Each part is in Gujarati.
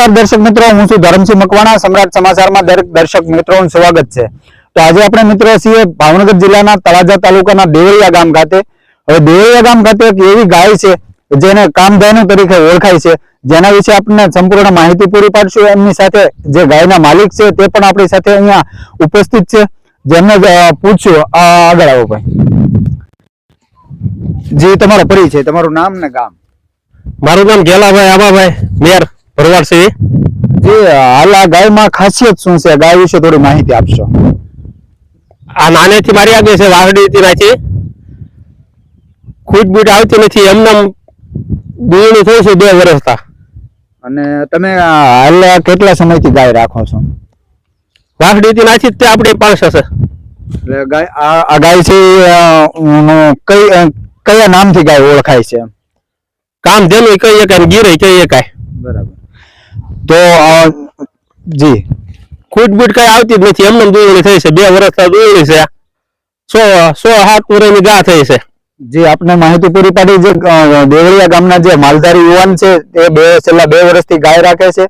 નમસ્કાર દર્શક મિત્રો, હું છું ધરમસિંહ મકવાણા। સમ્રાટ સમાચારમાં દરેક દર્શક મિત્રોનું સ્વાગત છે। તો આજે આપણે મિત્રો છીએ ભાવનગર જિલ્લાના તળાજા તાલુકાના દેવળિયા ગામ ખાતે। હવે દેવળિયા ગામ ખાતે એક એવી ગાય છે જેને કામધેનુ તરીકે ઓળખાય છે, જેના વિશે આપણને સંપૂર્ણ માહિતી પૂરી પાડશું। એમની સાથે જે ગાયના માલિક છે તે પણ આપણી સાથે અહીંયા ઉપસ્થિત છે, જેમને પૂછ્યું। આગળ આવો ભાઈ। જી, તમારો પરિચય, તમારું નામ ને ગામ। મારું નામ ગેલાભાઈ આબાભાઈ મેર ભરવાડ છે। જી, હાલ આ ગાયમાં ખાસિયત શું છે? ગાય વિશે થોડી માહિતી આપશો। આ નાનેથી મારી આગળ છે, વાહડીથી નાખી, ખૂટ બૂટ આવતી નથી, એમને દૂરણી થઈ છે 2 વર્ષથી। અને તમે હાલ કેટલા સમયથી ગાય રાખો છો? વાહડીથી નાખી તે આપણે 5 હશે। એટલે ગાય આ ગાય છે કયા નામથી ગાય ઓળખાય છે? કામધેનુ કહીએ કે ગીરે કહીએ કાંઈ। બરાબર। તો જી, ખૂટ બૂટ કઈ આવતી જ નથી, એમને દૂરણી થઈ છે 2 વર્ષથી દૂરણી છે। 107 વર્ષની ગા થઈ છે। જી, આપને માહિતી પૂરી પાડી। જે દેવળિયા ગામના જે માલધારી યુવાન છે તે છેલ્લા 2 વર્ષથી ગાય રાખે છે।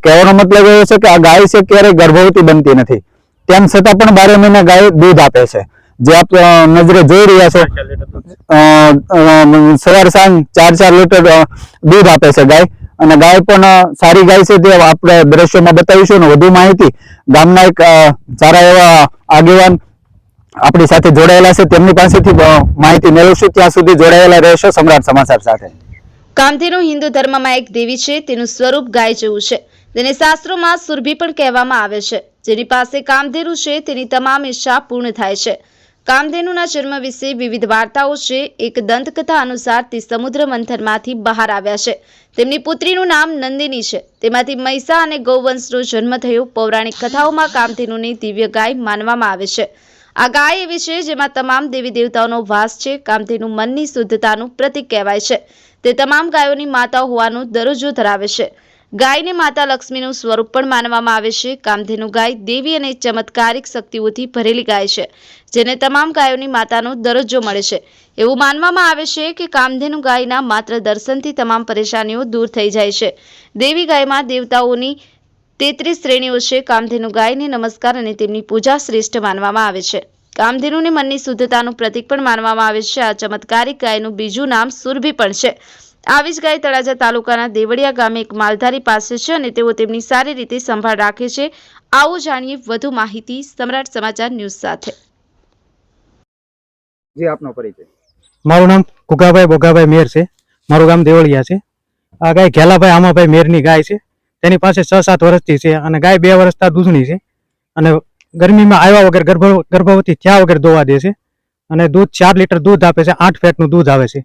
કહેવાનો મતલબ એ છે કે આ ગાય છે ક્યારેય ગર્ભવતી બનતી નથી, તેમ છતાં પણ 12 મહિને ગાય દૂધ આપે છે। જે આપ નજરે જોઈ રહ્યા છો, સવાર સાંજ 4-4 લીટર દૂધ આપે છે ગાય। અને ગાય પણ સારી ગાય છે, તે આપણે દ્રશ્યોમાં બતાવીશું। અને વધુ માહિતી ગામના એક સારા એવા આગેવાન આપણી સાથે જોડાયેલા છે, તેમની પાસેથી માહિતી મેળવીશું। ત્યાં સુધી જોડાયેલા રહેશો સમ્રાટ સમાચાર સાથે। કામધેનુ હિન્દુ ધર્મમાં એક દેવી છે, તેનું સ્વરૂપ ગાય જેવું છે। તેને શાસ્ત્રોમાં સુરભી પણ કહેવામાં આવે છે। જેની પાસે કામધેનુ છે તેની તમામ ઈચ્છા પૂર્ણ થાય છે। કામધેનુના જન્મ વિશે વિવિધ વાર્તાઓ છે। એક દંતકથા અનુસાર તે સમુદ્ર મંથનમાંથી બહાર આવ્યા છે। તેમની પુત્રીનું નામ નંદિની છે। તેમાંથી મહિષા અને ગૌવંશનો જન્મ થયો। પૌરાણિક કથાઓમાં કામધેનુની દિવ્ય ગાય માનવામાં આવે છે। આ ગાય એવી છે જેમાં તમામ દેવી દેવતાઓનો વાસ છે। કામધેનુ મનની શુદ્ધતાનું પ્રતીક કહેવાય છે। તે તમામ ગાયોની માતા હોવાનો દરજ્જો ધરાવે છે। ગાયને માતા લક્ષ્મીનું સ્વરૂપ પણ માનવામાં આવે છે। કામધેનુ ગાય દેવી અને ચમત્કારિક શક્તિઓથી ભરેલી ગાય છે, જેને તમામ ગાયોની માતાનો દરજ્જો મળે છે। એવું માનવામાં આવે છે કે કામધેનુ ગાયના માત્ર દર્શનથી તમામ પરેશાનીઓ દૂર થઈ જાય છે। દેવી ગાયમાં દેવતાઓની 33 શ્રેણીઓ છે। કામધેનુ ગાયને નમસ્કાર અને તેમની પૂજા શ્રેષ્ઠ માનવામાં આવે છે। કામધેનુને મનની શુદ્ધતાનું પ્રતીક પણ માનવામાં આવે છે। આ ચમત્કારિક ગાયનું બીજું નામ સુરભી પણ છે। આવી જ ગાય તળાજા તાલુકાના દેવળિયા ગામે એક માલધારી પાસે છે અને તેઓ તેમની સારી રીતે સંભાળ રાખે છે। આવો જાણીએ વધુ માહિતી સમ્રાટ સમાચાર ન્યૂઝ સાથે। જી, આપનો પરિચય। મારું નામ કુગાભાઈ બોગાભાઈ મેર છે। મારું ગામ દેવળિયા છે। આ ગાય ઘેલાભાઈ આમાભાઈ મેરની ગાય છે। તેની પાસે 6-7 વર્ષથી છે અને ગાય 2 વર્ષથી દૂધની છે અને ગરમીમાં આવ્યા વગર ગર્ભવતી થયા વગર દોવા દે છે અને દૂધ 4 લીટર દૂધ આપે છે। 8 ફેટનું દૂધ આવે છે।